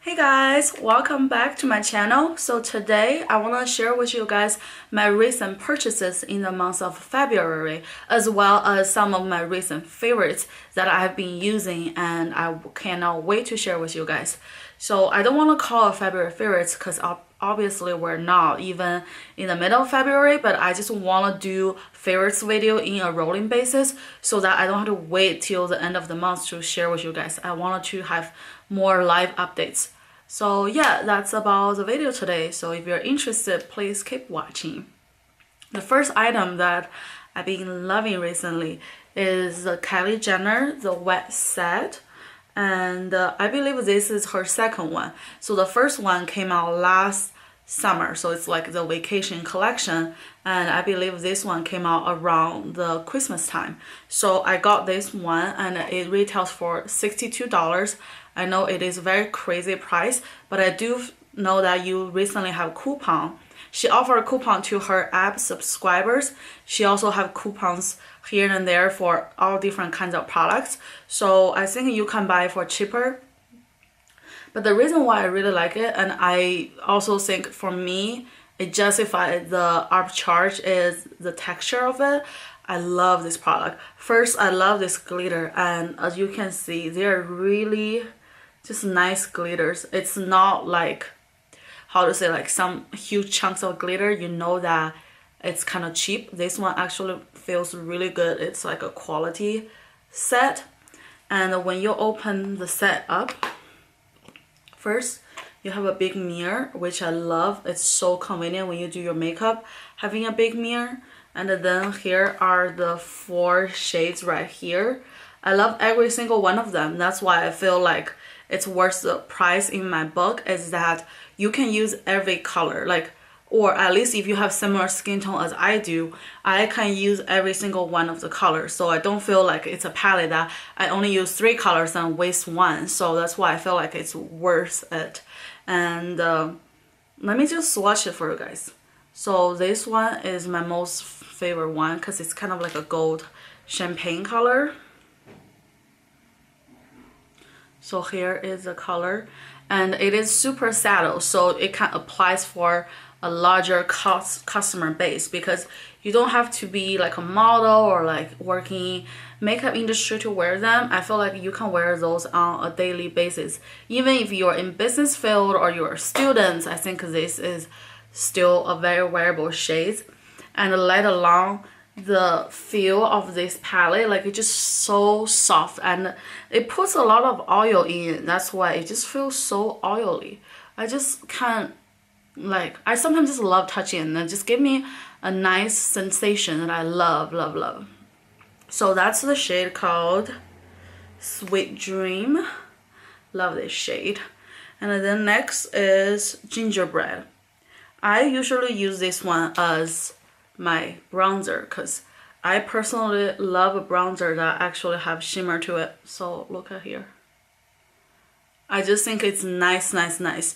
Hey guys, welcome back to my channel. So today I want to share with you guys my recent purchases in the month of February, as well as some of my recent favorites that I've been using and I cannot wait to share with you guys. So I don't want to call it February favorites because obviously we're not even in the middle of February, but I just want to do favorites video in a rolling basis so that I don't have to wait till the end of the month to share with you guys. I wanted to have more live updates. So yeah, that's about the video today. So if you're interested, please keep watching. The first item that I've been loving recently is the Kylie Jenner, the wet set. And I believe this is her second one. So the first one came out last summer, so it's like the vacation collection, and I believe this one came out around the Christmas time. So I got this one and it retails for $62. I know it is a very crazy price, but I do know that you recently have coupon. She offered a coupon to her app subscribers. She also have coupons here and there for all different kinds of products. So I think you can buy for cheaper. But the reason why I really like it, and I also think for me, it justifies the upcharge, is the texture of it. I love this product. First, I love this glitter, and as you can see, they're really just nice glitters. It's not like, how to say, like some huge chunks of glitter. You know that it's kind of cheap. This one actually feels really good. It's like a quality set. And when you open the set up, first, you have a big mirror, which I love. It's so convenient when you do your makeup, having a big mirror. And then here are the 4 shades right here. I love every single one of them. That's why I feel like it's worth the price in my book, is that you can use every color, like, or at least if you have similar skin tone as I do, I can use every single one of the colors. So I don't feel like it's a palette that I only use 3 colors and waste one. So that's why I feel like it's worth it. And let me just swatch it for you guys. So this one is my most favorite one because it's kind of like a gold champagne color. So here is the color, and it is super subtle, so it can applies for a larger customer base, because you don't have to be like a model or like working makeup industry to wear them. I feel like you can wear those on a daily basis. Even if you're in business field or you're a student, I think this is still a very wearable shade. And let alone the feel of this palette, like it's just so soft and it puts a lot of oil in it. That's why it just feels so oily. I just can't, like, I sometimes just love touching it, and it just give me a nice sensation that I love. So that's the shade called Sweet Dream. Love this shade. And then next is Gingerbread. I usually use this one as my bronzer because I personally love a bronzer that actually have shimmer to it. So look at here. I just think it's nice.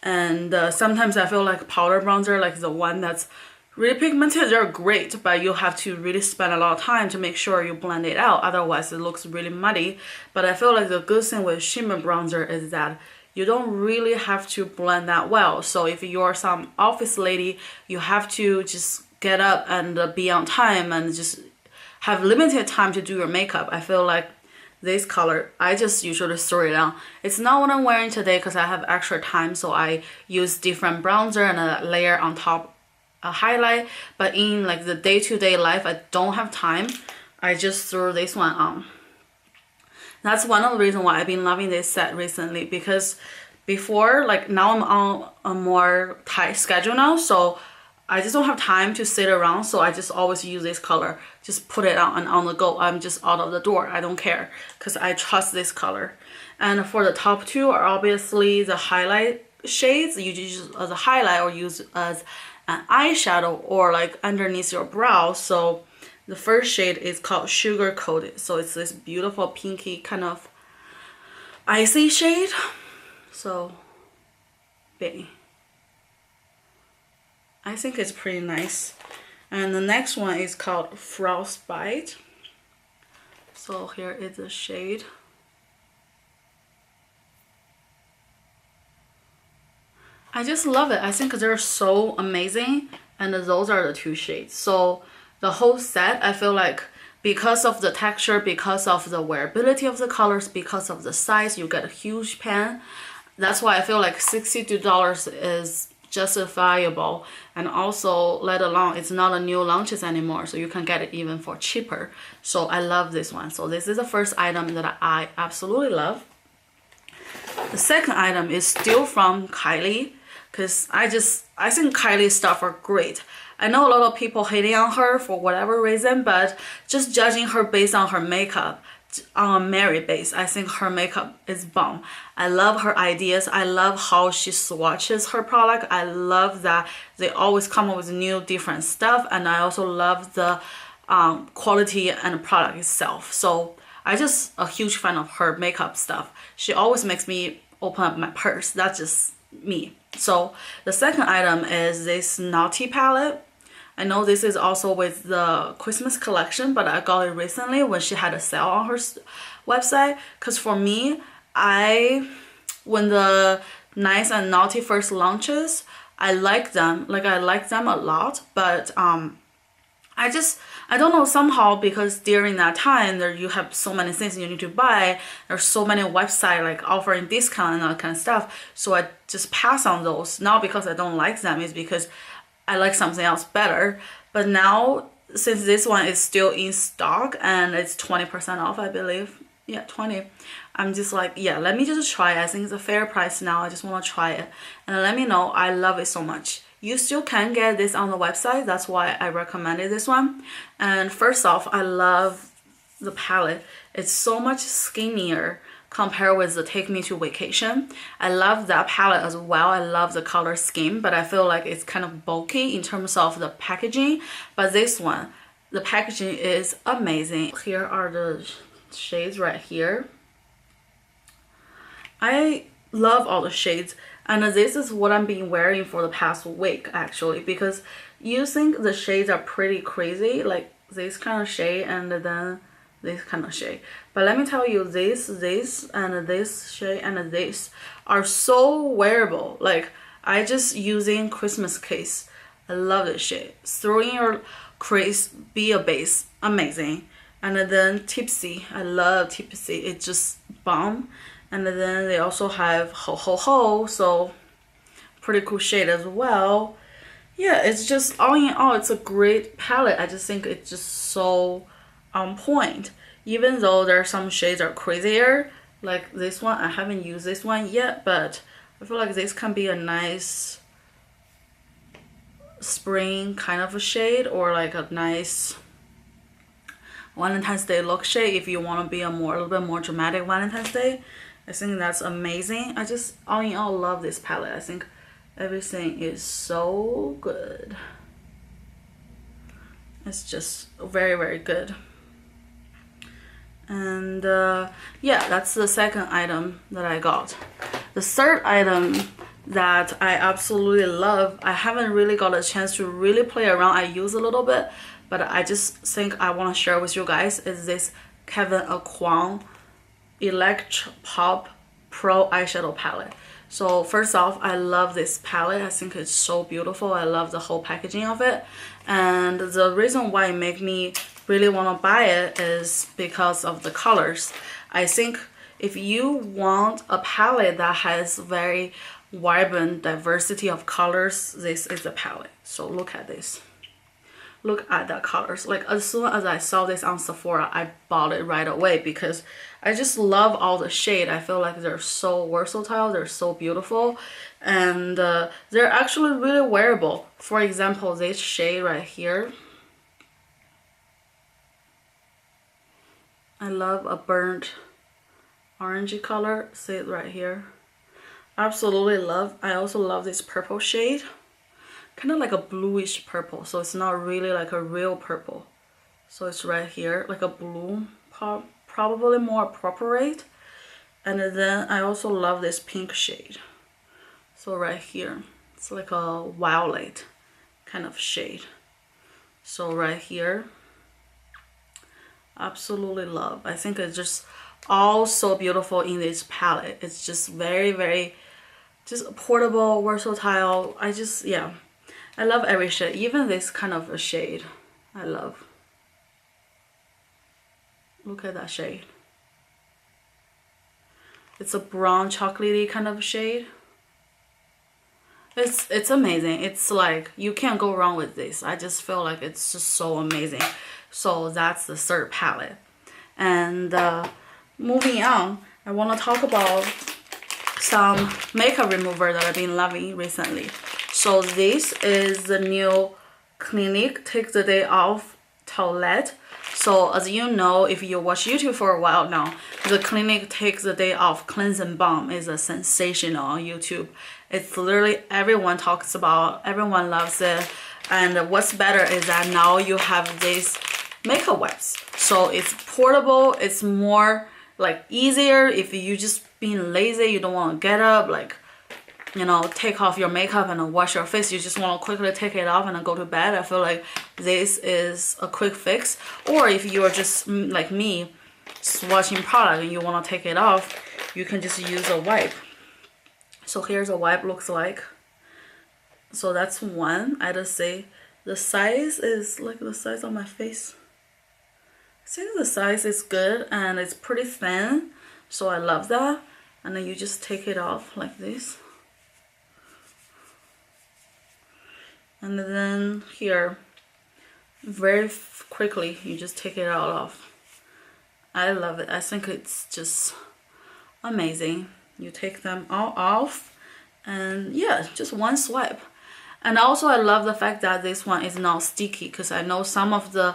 And sometimes I feel like powder bronzer, like the one that's really pigmented, they're great, but you have to really spend a lot of time to make sure you blend it out, otherwise it looks really muddy. But I feel like the good thing with shimmer bronzer is that you don't really have to blend that well. So if you're some office lady, you have to just get up and be on time and just have limited time to do your makeup. I feel like this color, I just usually throw it on. It's not what I'm wearing today because I have extra time, so I use different bronzer and a layer on top, a highlight. But in like the day-to-day life, I don't have time. I just throw this one on. That's one of the reasons why I've been loving this set recently, because before, like, now I'm on a more tight schedule now, so I just don't have time to sit around, so I just always use this color. Just put it on and on the go. I'm just out of the door. I don't care because I trust this color. And for the top 2 are obviously the highlight shades. You use as a highlight or use as an eyeshadow or like underneath your brow. So the first shade is called Sugarcoat. So it's this beautiful pinky kind of icy shade. So bang. I think it's pretty nice. And the next one is called Frostbite. So here is the shade. I just love it. I think they're so amazing, and those are the two shades. So the whole set, I feel like because of the texture, because of the wearability of the colors, because of the size, you get a huge pan. That's why I feel like $62 is justifiable, and also let alone it's not a new launches anymore, so you can get it even for cheaper. So I love this one. So this is the first item that I absolutely love. The second item is still from Kylie, because I think Kylie's stuff are great. I know a lot of people hating on her for whatever reason, but just judging her based on her makeup, on a merit base, I think her makeup is bomb. I love her ideas. I love how she swatches her product. I love that they always come up with new different stuff, and I also love the quality and the product itself. So I just a huge fan of her makeup stuff. She always makes me open up my purse. That's just me. So the second item is this Snotty Palette. I know this is also with the Christmas collection, but I got it recently when she had a sale on her website. Because for me, when the Nice and Naughty first launches, I like them. Like, I like them a lot, but I don't know, somehow, because during that time there you have so many things you need to buy, there's so many websites like offering discount and all that kind of stuff, so I just pass on those. Not because I don't like them, it's because I like something else better. But now, since this one is still in stock and it's 20% off, I believe, yeah, 20, I'm just like, yeah, let me just try it. I think it's a fair price now. I just want to try it, and let me know. I love it so much. You still can get this on the website. That's why I recommended this one. And first off, I love the palette. It's so much skinnier compared with the Take Me to Vacation. I love that palette as well. I love the color scheme, but I feel like it's kind of bulky in terms of the packaging. But this one, the packaging is amazing. Here are the shades right here. I love all the shades. And this is what I've been wearing for the past week, actually, because you think the shades are pretty crazy, like this kind of shade and then this kind of shade. But let me tell you, this, and this shade and this are so wearable. Like, I just using Christmas case. I love this shade. Throw in your crease, be a base, amazing. And then Tipsy, I love Tipsy. It's just bomb. And then they also have Ho Ho Ho, so pretty cool shade as well. Yeah, it's just all in all, it's a great palette. I just think it's just so on point. Even though there are some shades are crazier, like this one. I haven't used this one yet, but I feel like this can be a nice spring kind of a shade, or like a nice Valentine's Day look shade if you want to be a little bit more dramatic Valentine's Day. I think that's amazing. I just all in all love this palette. I think everything is so good. It's just very, very good. And yeah, that's the second item that I got. The third item that I absolutely love, I haven't really got a chance to really play around. I use a little bit, but I just think I want to share with you guys, is this Aucoin Electro Pop Pro eyeshadow palette. So first off, I love this palette. I think it's so beautiful. I love the whole packaging of it, and the reason why it made me really want to buy it is because of the colors. I think if you want a palette that has very vibrant diversity of colors, this is the palette. So look at this. Look at the colors. Like, as soon as I saw this on Sephora, I bought it right away because I just love all the shade. I feel like they're so versatile, they're so beautiful, and they're actually really wearable. For example, this shade right here, I love a burnt orangey color. See it right here. Absolutely love. I also love this purple shade, kind of like a bluish purple, so it's not really like a real purple. So it's right here, like a blue, probably more appropriate. And then I also love this pink shade. So right here, it's like a violet kind of shade. So right here, absolutely love. I think it's just all so beautiful in this palette. It's just very, very just portable, versatile. Yeah, I love every shade, even this kind of a shade I love. Look at that shade. It's a brown chocolatey kind of shade. It's amazing. It's like you can't go wrong with this. I just feel like it's just so amazing. So that's the third palette. And moving on, I want to talk about some makeup remover that I've been loving recently. So this is the new Clinique Take the Day Off Toilette. So as you know, if you watch YouTube for a while now, the Clinique Take the Day Off Cleansing Balm is a sensational on YouTube. It's literally everyone talks about, everyone loves it. And what's better is that now you have these makeup wipes. So it's portable, it's more like easier if you just being lazy, you don't want to get up, like, you know, take off your makeup and wash your face. You just want to quickly take it off and then go to bed. I feel like this is a quick fix. Or if you're just like me, swatching product and you want to take it off, you can just use a wipe. So here's a wipe looks like. So that's one. I just say the size is like the size of my face. I think the size is good and it's pretty thin. So I love that. And then you just take it off like this. And then here, very quickly, you just take it all off. I love it. I think it's just amazing. You take them all off and yeah, just one swipe. And also I love the fact that this one is not sticky, because I know some of the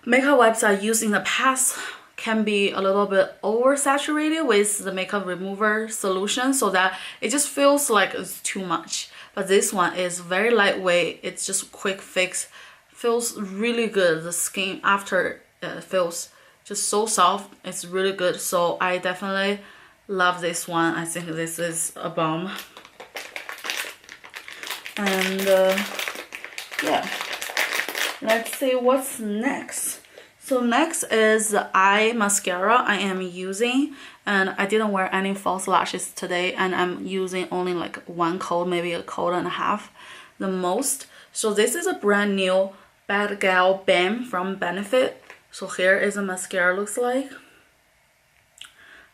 makeup wipes I used in the past can be a little bit oversaturated with the makeup remover solution, so that it just feels like it's too much. But this one is very lightweight. It's just quick fix. Feels really good. The skin after feels just so soft. It's really good. So I definitely love this one. I think this is a bomb. And yeah, let's see what's next. So next is the eye mascara I am using, and I didn't wear any false lashes today, and I'm using only like one coat, maybe a coat and a half the most. So this is a brand new Bad Gal Bam from Benefit. So here is a mascara looks like.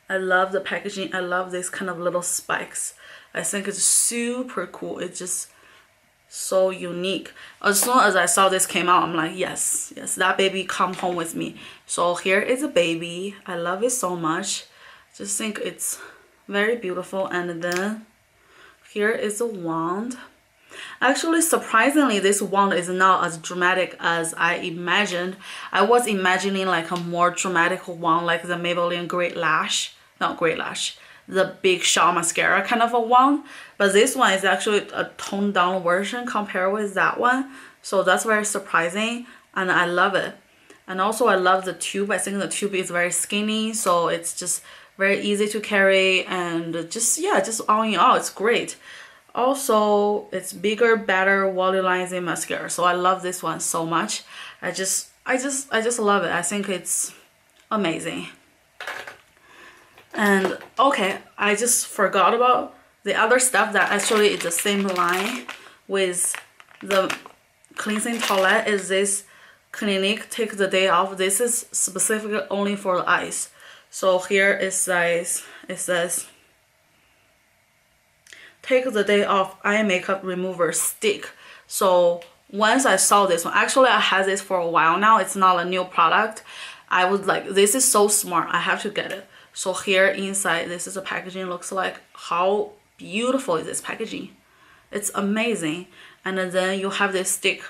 I love the packaging. I love this kind of little spikes. I think it's super cool. It's just so unique. As soon as I saw this came out, I'm like, yes, that baby come home with me. So here is a baby. I love it so much. Just think it's very beautiful. And then here is a wand. Actually, surprisingly, this wand is not as dramatic as I imagined. I was imagining like a more dramatic wand, like the Maybelline Great Lash, not Great Lash, the Big Shot Mascara kind of a wand. But this one is actually a toned down version compared with that one. So that's very surprising, and I love it. And also I love the tube. I think the tube is very skinny, so it's just very easy to carry, and just, yeah, just all in all, it's great. Also, it's bigger, better volumizing mascara. So I love this one so much. I just love it. I think it's amazing. And okay, I just forgot about the other stuff that actually is the same line with the cleansing toilet. Is this Clinique Take the Day Off. This is specifically only for the eyes. So here it says Take the Day Off Eye Makeup Remover Stick. So once I saw this one, actually I had this for a while now. It's not a new product. I was like, this is so smart, I have to get it. So here inside, this is the packaging looks like. How beautiful is this packaging? It's amazing. And then you have this stick.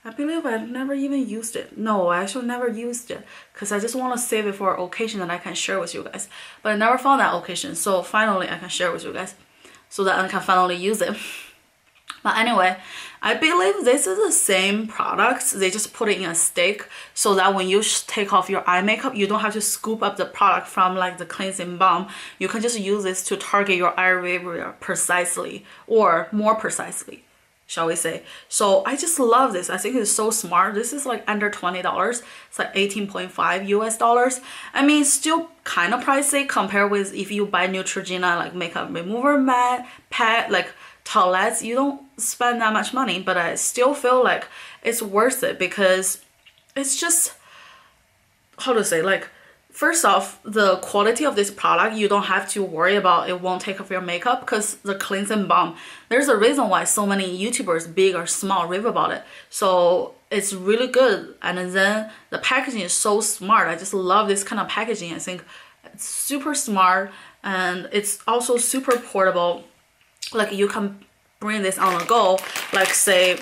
I believe I never even used it. No, I actually never used it, because I just want to save it for an occasion that I can share with you guys. But I never found that occasion, so finally I can share with you guys, so that I can finally use it. But anyway, I believe this is the same product. They just put it in a stick, so that when you take off your eye makeup, you don't have to scoop up the product from like the cleansing balm. You can just use this to target your eye area precisely, or more precisely, shall we say. So I just love this. I think it's so smart. This is like under $20. It's like 18.5 US dollars. I mean, still kind of pricey compared with if you buy Neutrogena like makeup remover towelettes, you don't spend that much money, but I still feel like it's worth it because it's just, how to say, like, first off, the quality of this product, you don't have to worry about it won't take off your makeup because the cleansing balm, there's a reason why so many YouTubers, big or small, rave about it. So it's really good. And then the packaging is so smart. I just love this kind of packaging. I think it's super smart and it's also super portable. Like you can bring this on the go. Like say,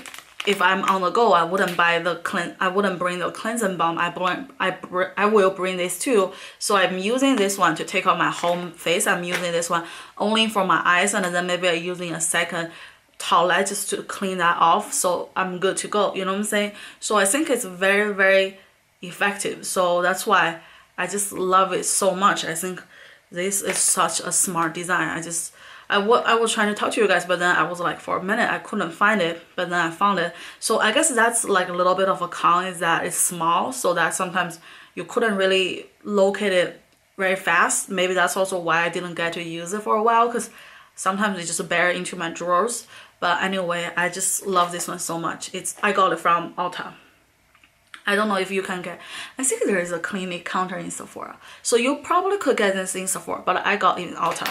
if I'm on the go, I wouldn't bring the cleansing balm. I will bring this too. So I'm using this one to take off my whole face. I'm using this one only for my eyes, and then maybe I'm using a second towelette just to clean that off. So I'm good to go. You know what I'm saying? So I think it's very, very effective. So that's why I just love it so much. I think this is such a smart design. I was trying to talk to you guys, but then I was like, for a minute, I couldn't find it, but then I found it. So I guess that's like a little bit of a con, is that it's small, so that sometimes you couldn't really locate it very fast. Maybe that's also why I didn't get to use it for a while, because sometimes it just buried into my drawers. But anyway, I just love this one so much. I got it from Ulta. I don't know if you can get, I think there is a clinique counter in Sephora. So you probably could get this in Sephora, but I got it in Ulta.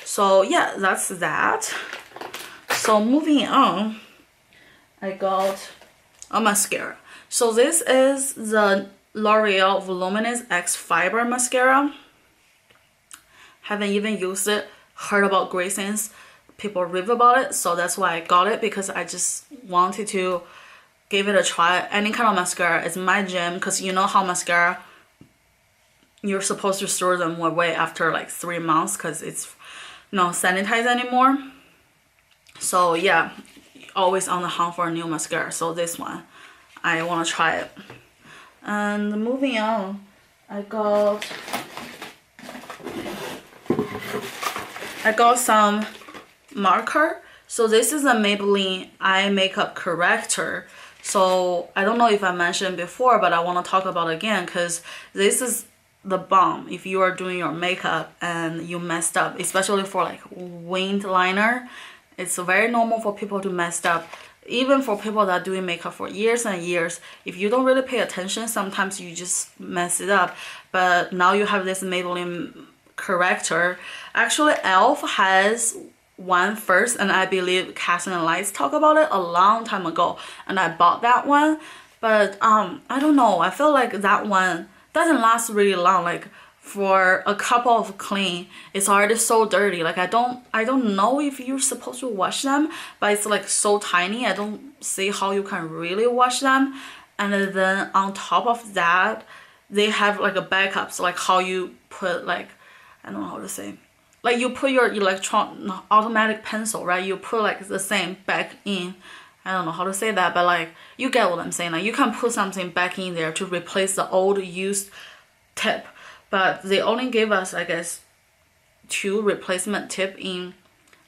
So yeah, that's that. So moving on, I got a mascara. So this is the L'Oreal Voluminous X Fiber Mascara. Haven't even used it, heard about great things. People rave about it, so that's why I got it, because I just wanted to give it a try. Any kind of mascara is my jam, because you know how mascara, you're supposed to store them away after like 3 months because it's not sanitized anymore. So yeah, always on the hunt for a new mascara. So this one, I want to try it. And moving on, I got some marker. So this is a Maybelline eye makeup corrector. So I don't know if I mentioned before, but I want to talk about it again, because this is the bomb if you are doing your makeup and you messed up, especially for like winged liner. It's very normal for people to mess up, even for people that are doing makeup for years and years. If you don't really pay attention, sometimes you just mess it up. But now you have this Maybelline corrector. Actually, e.l.f. has one first, and I believe Cassie and Lights talked about it a long time ago, and I bought that one. But I don't know, I feel like that one doesn't last really long. Like for a couple of clean, it's already so dirty. Like I don't know if you're supposed to wash them, but it's like so tiny, I don't see how you can really wash them. And then on top of that, they have like a backup, so like how you put, like, I don't know how to say, like you put your automatic pencil, right? You put like the same back in. I don't know how to say that, but like you get what I'm saying. Like you can put something back in there to replace the old used tip, but they only gave us, I guess, 2 replacement tip in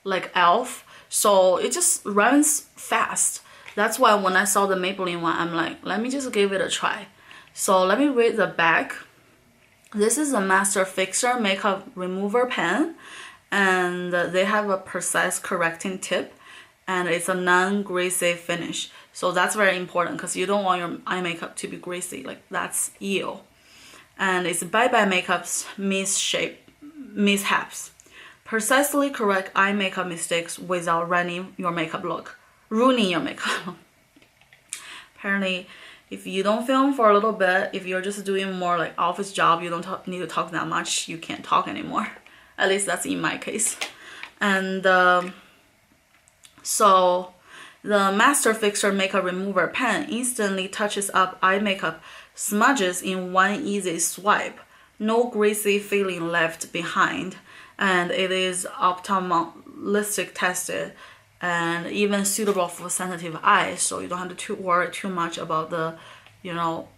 like e.l.f. So it just runs fast. That's why when I saw the Maybelline one, I'm like, let me just give it a try. So let me read the back. This is a Master Fixer Makeup Remover Pen, and they have a precise correcting tip, and it's a non-greasy finish. So that's very important, because you don't want your eye makeup to be greasy. Like that's ew. And it's Bye Makeup's mishaps. Precisely correct eye makeup mistakes without ruining your makeup look. Apparently, if you don't film for a little bit, if you're just doing more like office job, you don't need to talk that much, you can't talk anymore. At least that's in my case. And so the Master Fixer Makeup Remover Pen instantly touches up eye makeup smudges in one easy swipe. No greasy feeling left behind. And it is ophthalmologist tested and even suitable for sensitive eyes, so you don't have to worry too much about the, you know,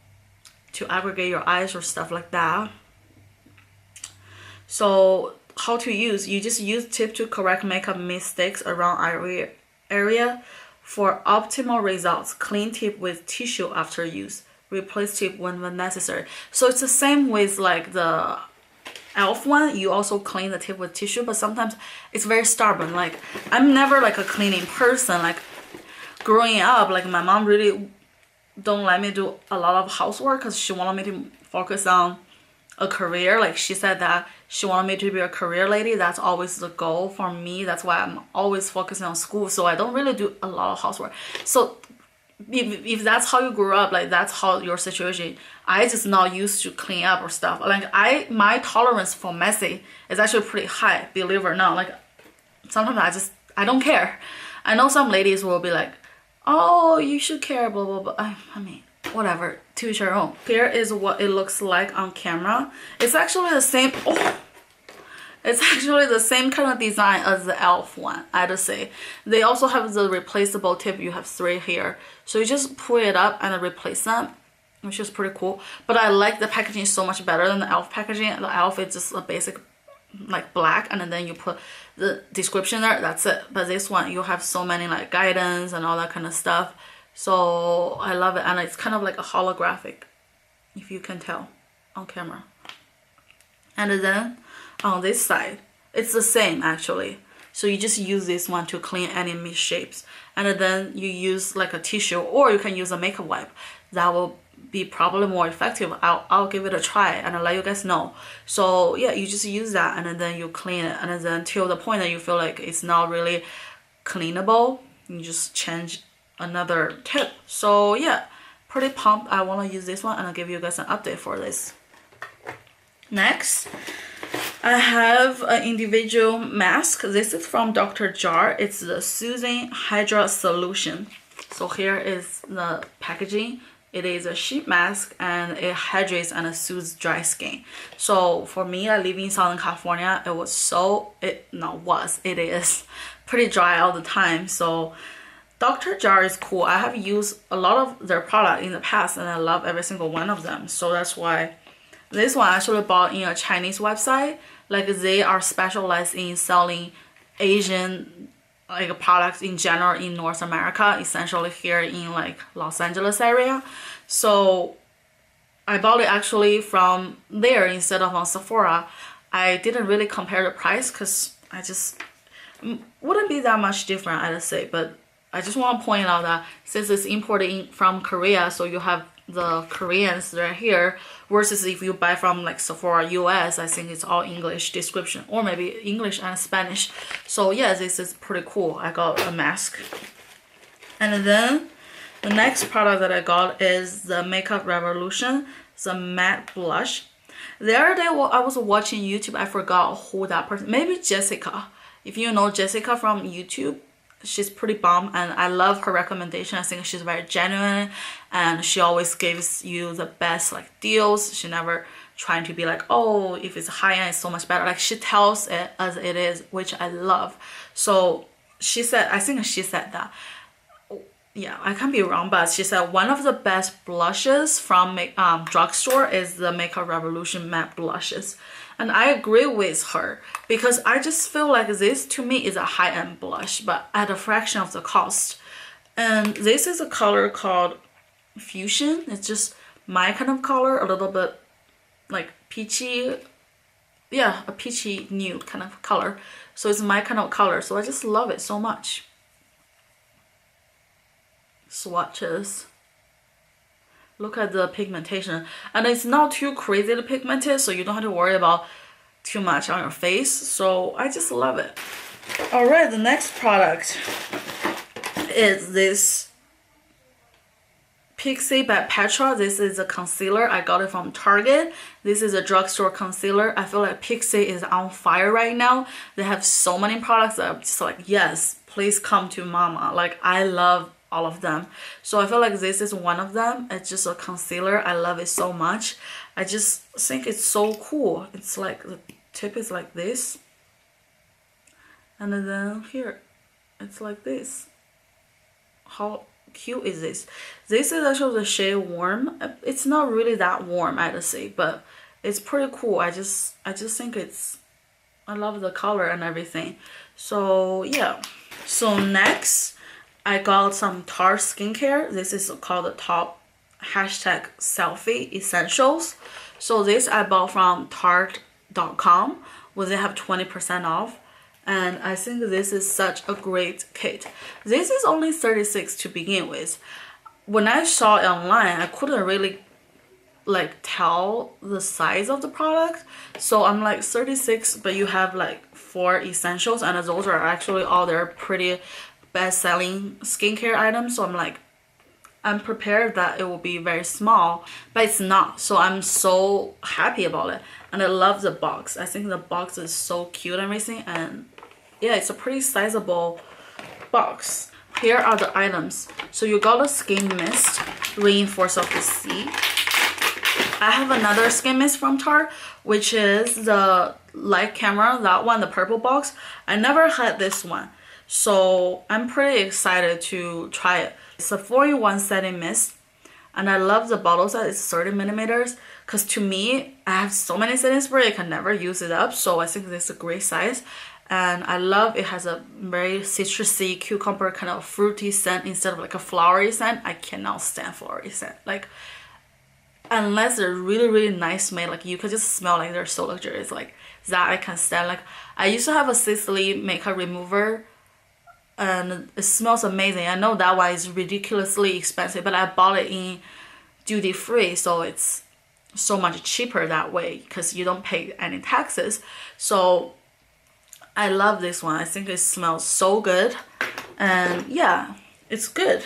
to aggregate your eyes or stuff like that. So how to use, you just use tip to correct makeup mistakes around area for optimal results. Clean tip with tissue after use, replace tip when necessary. So it's the same with like the elf one, you also clean the tip with tissue, but sometimes it's very stubborn. Like I'm never like a cleaning person. Like growing up, like my mom really don't let me do a lot of housework because she wanted me to focus on a career. Like she said that she wanted me to be a career lady. That's always the goal for me. That's why I'm always focusing on school, so I don't really do a lot of housework. So if that's how you grew up, like that's how your situation, I just not used to clean up or stuff. Like my tolerance for messy is actually pretty high, believe it or not. Like sometimes I don't care. I know some ladies will be like, oh, you should care, blah blah blah. I mean, whatever, to each your own. Here is what it looks like on camera. It's actually the same. Oh, it's actually the same kind of design as the elf one, I'd say. They also have the replaceable tip. You have 3 here, so you just pull it up and replace them, which is pretty cool. But I like the packaging so much better than the elf packaging. The elf is just a basic like black, and then you put the description there, that's it. But this one, you have so many like guidance and all that kind of stuff, so I love it. And it's kind of like a holographic, if you can tell on camera. And then on this side, it's the same actually. So you just use this one to clean any misshapes, and then you use like a tissue, or you can use a makeup wipe. That will be probably more effective. I'll give it a try and I'll let you guys know. So yeah, you just use that and then you clean it, and then till the point that you feel like it's not really cleanable, you just change another tip. So yeah, pretty pumped. I want to use this one and I'll give you guys an update for this. Next, I have an individual mask. This is from Dr. Jar. It's the Soothing Hydra Solution. So here is the packaging. It is a sheet mask and it hydrates and soothes dry skin. So for me, I live in Southern California. It is pretty dry all the time. So Dr. Jar is cool. I have used a lot of their product in the past and I love every single one of them. So that's why this one I actually bought in a Chinese website. Like they are specialized in selling Asian like products in general in North America, essentially here in like Los Angeles area. So I bought it actually from there instead of on Sephora. I didn't really compare the price because I just wouldn't be that much different, I'd say. But I just want to point out that since it's imported from Korea, so you have the Koreans right here, versus if you buy from like Sephora US, I think it's all English description, or maybe English and Spanish. So yeah, this is pretty cool. I got a mask. And then the next product that I got is the Makeup Revolution. It's a matte blush. The other day I was watching YouTube, I forgot who that person, maybe Jessica. If you know Jessica from YouTube, she's pretty bomb and I love her recommendation. I think she's very genuine and she always gives you the best like deals. She never trying to be like, oh, if it's high end it's so much better. Like she tells it as it is, which I love. So she said, I think she said that, yeah, I can be wrong, but she said one of the best blushes from drugstore is the Makeup Revolution matte blushes. And I agree with her because I just feel like this to me is a high-end blush, but at a fraction of the cost. And this is a color called Fusion. It's just my kind of color, a little bit like peachy, yeah, a peachy nude kind of color. So it's my kind of color, so I just love it so much. Swatches. Look at the pigmentation, and it's not too crazy pigmented, so you don't have to worry about too much on your face. So I just love it. All right, the next product is this Pixi by Petra. This is a concealer. I got it from Target. This is a drugstore concealer. I feel like Pixi is on fire right now. They have so many products that I'm just like, yes, please come to mama. Like I love all of them. So I feel like this is one of them. It's just a concealer. I love it so much. I just think it's so cool. It's like the tip is like this, and then here it's like this. How cute is this? This is actually the shade Warm. It's not really that warm, I'd say, but it's pretty cool. I just think I love the color and everything. So yeah. So next I got some Tarte skincare. This is called the top #Selfie Essentials. So this I bought from Tarte Ulta.com where they have 20% off. And I think this is such a great kit. This is only $36 to begin with. When I saw it online, I couldn't really like tell the size of the product, so I'm like $36, but you have like 4 essentials, and those are actually all their pretty best-selling skincare items. So I'm like, I'm prepared that it will be very small, but it's not. So I'm so happy about it, and I love the box. I think the box is so cute and everything, and yeah, it's a pretty sizable box. Here are the items. So you got a skin mist, reinforce of the C. I have another skin mist from Tarte, which is the light camera, that one, the purple box. I never had this one, so I'm pretty excited to try it. It's a 4-in-1 setting mist, and I love the bottle size. It's 30 millimeters, because to me, I have so many setting spray, I can never use it up, so I think this is a great size. And I love it has a very citrusy, cucumber kind of fruity scent instead of like a flowery scent. I cannot stand flowery scent. Like, unless they're really, really nice made, like you could just smell like they're so luxurious, like that I can stand. Like, I used to have a Sicily makeup remover, and it smells amazing. I know that one is ridiculously expensive, but I bought it in duty free, so it's so much cheaper that way because you don't pay any taxes. So I love this one. I think it smells so good, and yeah, it's good.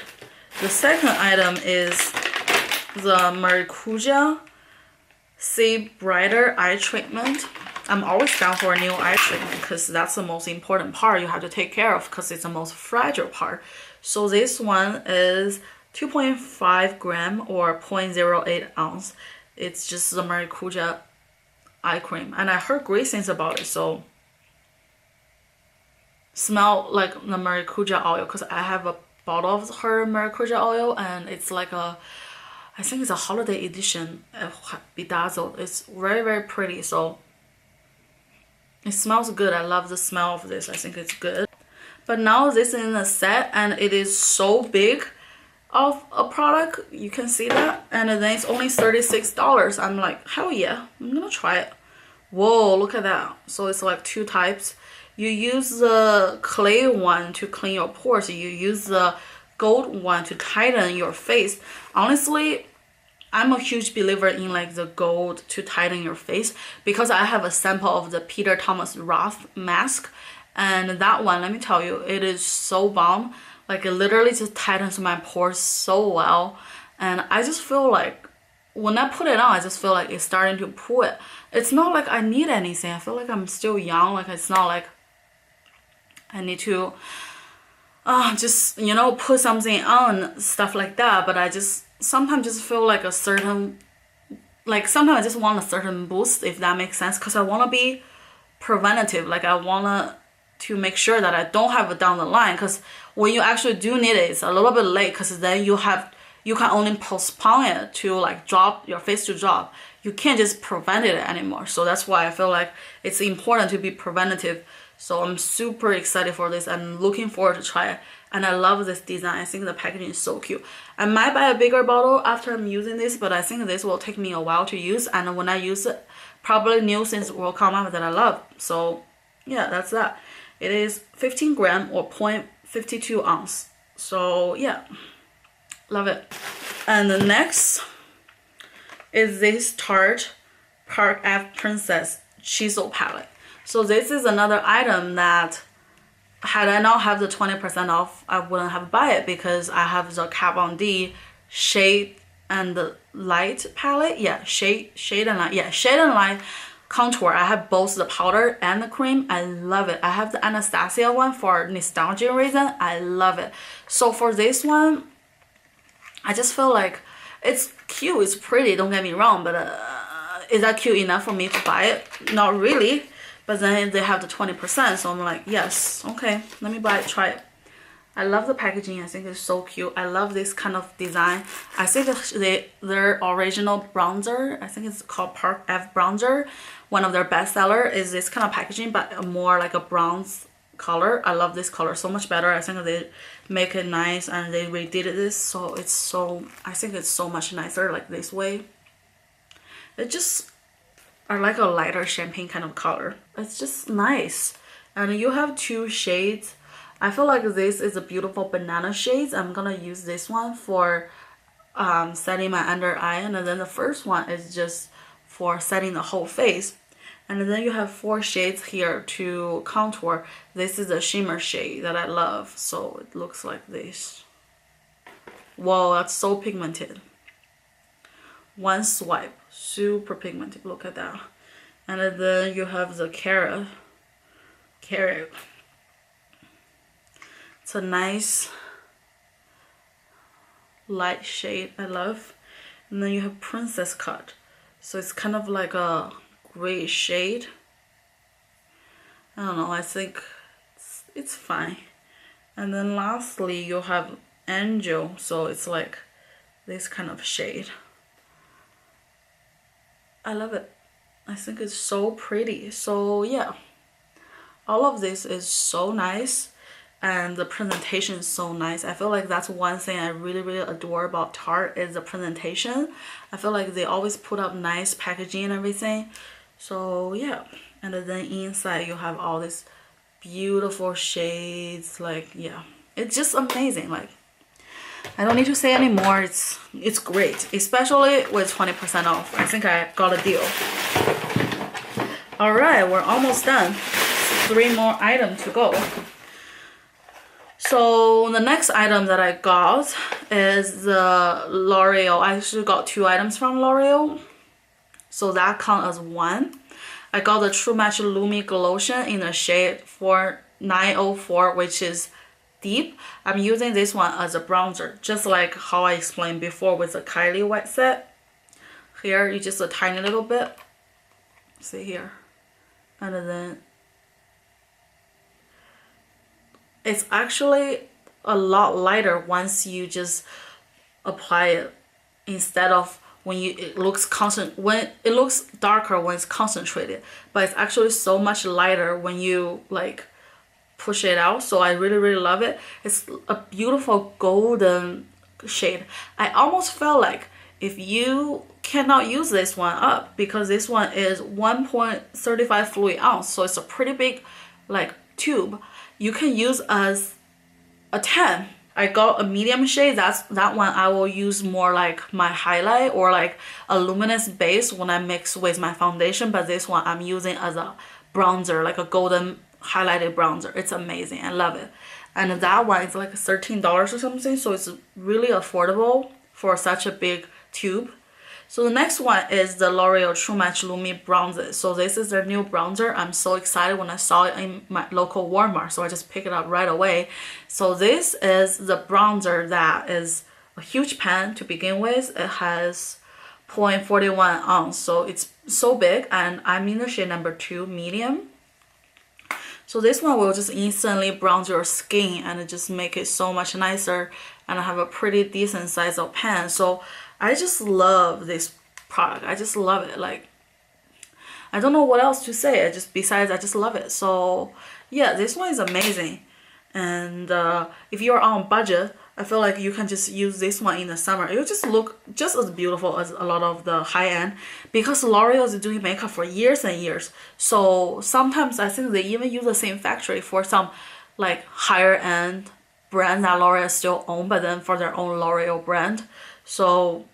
The second item is the Maracuja See Brighter Eye Treatment. I'm always down for a new eye treatment because that's the most important part you have to take care of, because it's the most fragile part. So this one is 2.5 gram or 0.08 ounce. It's just the Maracuja eye cream, and I heard great things about it. So smell like the Maracuja oil, because I have a bottle of her Maracuja oil, and it's like a, I think it's a holiday edition, bedazzled. It's very, very pretty, so it smells good. I love the smell of this. I think it's good. But now this is in a set, and it is so big of a product. You can see that, and then it's only $36. I'm like, hell yeah, I'm gonna try it. Whoa, look at that. So it's like 2 types. You use the clay one to clean your pores. You use the gold one to tighten your face. Honestly, I'm a huge believer in like the gold to tighten your face, because I have a sample of the Peter Thomas Roth mask, and that one, let me tell you, it is so bomb. Like, it literally just tightens my pores so well, and I just feel like when I put it on, I just feel like it's starting to pull it. It's not like I need anything. I feel like I'm still young. Like, it's not like I need to just, you know, put something on, stuff like that. But I just sometimes just feel like a certain, like sometimes I just want a certain boost, if that makes sense, because I want to be preventative. Like, I want to make sure that I don't have it down the line, because when you actually do need it, it's a little bit late, because then you can only postpone it to like drop your face to drop. You can't just prevent it anymore. So that's why I feel like it's important to be preventative. So I'm super excited for this. I'm looking forward to try it, and I love this design. I think the packaging is so cute. I might buy a bigger bottle after I'm using this, but I think this will take me a while to use, and when I use it, probably new things will come up that I love. So yeah, that's that. It is 15 gram or 0.52 ounce. So yeah, love it. And the next is this Tarte Park Ave Princess Chisel Palette. So this is another item that, had I not have the 20% off, I wouldn't have buy it, because I have the Kat Von D Shade and the Light palette. Yeah, shade and light. Yeah, shade and light contour. I have both the powder and the cream. I love it. I have the Anastasia one for nostalgia reason. I love it. So for this one, I just feel like it's cute, it's pretty, don't get me wrong, but is that cute enough for me to buy it? Not really. But then they have the 20%, so I'm like, yes, okay, let me buy it, try it. I love the packaging. I think it's so cute. I love this kind of design. I think their original bronzer, I think it's called Park Ave bronzer, one of their bestseller is this kind of packaging, but more like a bronze color. I love this color so much better. I think they make it nice, and they redid this, so it's so, I think it's so much nicer like this way. It just I like a lighter champagne kind of color. It's just nice. And you have two shades. I feel like this is a beautiful banana shades. I'm gonna use this one for setting my under eye, and then the first one is just for setting the whole face. And then you have 4 shades here to contour. This is a shimmer shade that I love, so it looks like this. Whoa, that's so pigmented. One swipe, super pigmented, look at that. And then you have the carrot. It's a nice light shade I love. And then you have princess cut, so it's kind of like a gray shade. I don't know, I think it's fine. And then lastly you have angel, so it's like this kind of shade. I love it. I think it's so pretty. So yeah, all of this is so nice, and the presentation is so nice. I feel like that's one thing I really adore about Tarte is the presentation. I feel like they always put up nice packaging and everything. So yeah, and then inside you have all these beautiful shades. Like, yeah, it's just amazing. Like, I don't need to say anymore. It's great, especially with 20% off. I think I got a deal. All right, we're almost done. 3 more items to go. So the next item that I got is the L'Oreal. I actually got 2 items from L'Oreal, so that counts as 1. I got the True Match Lumi Lotion in the shade 4904, which is deep. I'm using this one as a bronzer, just like how I explained before with the Kylie wet set. Here, you just a tiny little bit. See here. And then it's actually a lot lighter once you just apply it, instead of when it looks darker when it's concentrated, but it's actually so much lighter when you like push it out. So I really love it. It's a beautiful golden shade. I almost felt like if you cannot use this one up, because this one is 1.35 fluid ounce, so it's a pretty big like tube, you can use as a 10. I got a medium shade. That one I will use more like my highlight or like a luminous base when I mix with my foundation, but this one I'm using as a bronzer, like a golden highlighted bronzer. It's amazing. I love it. And that one is like $13 or something, so it's really affordable for such a big tube. So the next one is the L'Oreal True Match Lumi Bronzer. So this is their new bronzer. I'm so excited when I saw it in my local Walmart, so I just picked it up right away. So this is the bronzer that is a huge pan to begin with. It has 0.41 ounce, so it's so big, and I'm in the shade number 2, medium. So this one will just instantly bronze your skin and just make it so much nicer, and I have a pretty decent size of pan. So I just love this product. I just love it. Like, I don't know what else to say. I just love it. So yeah, this one is amazing. And if you're on budget, I feel like you can just use this one in the summer. It will just look just as beautiful as a lot of the high end, because L'Oreal is doing makeup for years and years. So sometimes I think they even use the same factory for some like higher end brand that L'Oreal still own, but then for their own L'Oreal brand. So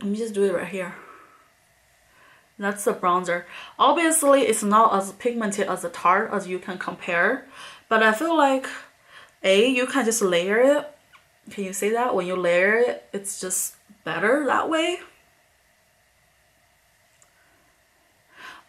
let me just do it right here. That's the bronzer. Obviously, it's not as pigmented as the Tarte as you can compare, but I feel like you can just layer it. Can you see that? When you layer it, it's just better that way.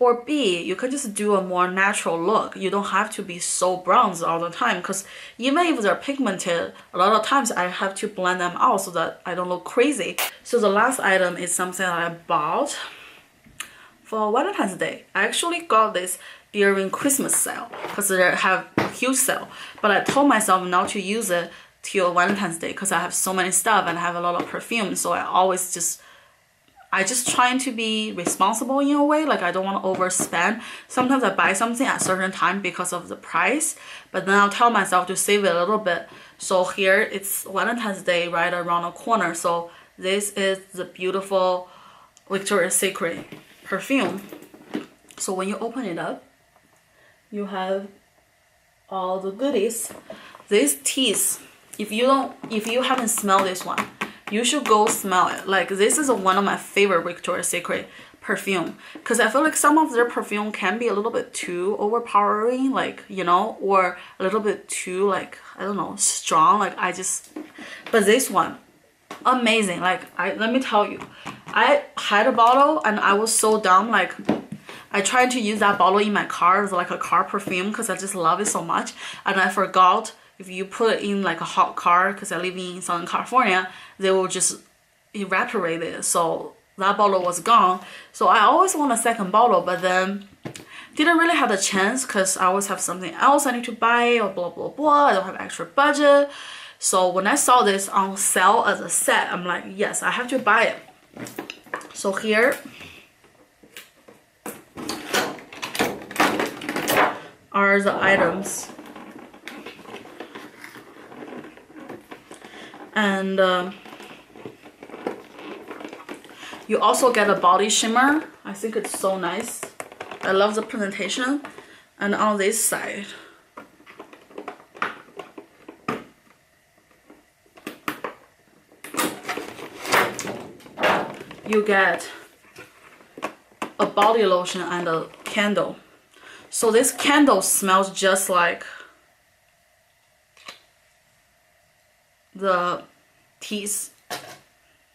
Or B, you can just do a more natural look. You don't have to be so bronzed all the time, because even if they're pigmented, a lot of times I have to blend them out so that I don't look crazy. So the last item is something that I bought for Valentine's Day. I actually got this during Christmas sale, because they have a huge sale. But I told myself not to use it till Valentine's Day, because I have so many stuff and I have a lot of perfume. So I just trying to be responsible in a way. Like, I don't want to overspend. Sometimes I buy something at a certain time because of the price, but then I'll tell myself to save it a little bit. So here it's Valentine's Day right around the corner. So this is the beautiful Victoria's Secret perfume. So when you open it up, you have all the goodies. These teas, if you haven't smelled this one, you should go smell it. Like, this is one of my favorite Victoria's Secret perfume, because I feel like some of their perfume can be a little bit too overpowering, like, you know, or a little bit too, like, I don't know, strong. Like, but this one, amazing. Like, let me tell you, I had a bottle and I was so dumb. Like, I tried to use that bottle in my car as like a car perfume because I just love it so much, and I forgot if you put it in like a hot car, because I live in Southern California, they will just evaporate it. So that bottle was gone. So I always want a second bottle, but then didn't really have the chance because I always have something else I need to buy or blah blah blah. I don't have extra budget. So when I saw this on sale as a set, I'm like, yes, I have to buy it. So here are the items. And you also get a body shimmer. I think it's so nice. I love the presentation. And on this side, you get a body lotion and a candle. So this candle smells just like the teas.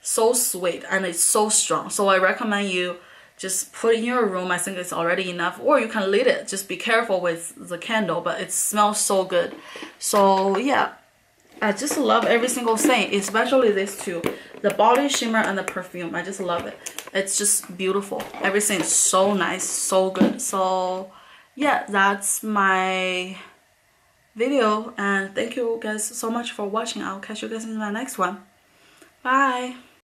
So sweet, and it's so strong. So I recommend you just put it in your room. I think it's already enough, or you can lit it. Just be careful with the candle, but it smells so good. So yeah, I just love every single thing, especially these two, the body shimmer and the perfume. I just love it. It's just beautiful. Everything is so nice, so good. So yeah, that's my video, and thank you guys so much for watching. I'll catch you guys in my next one. Bye.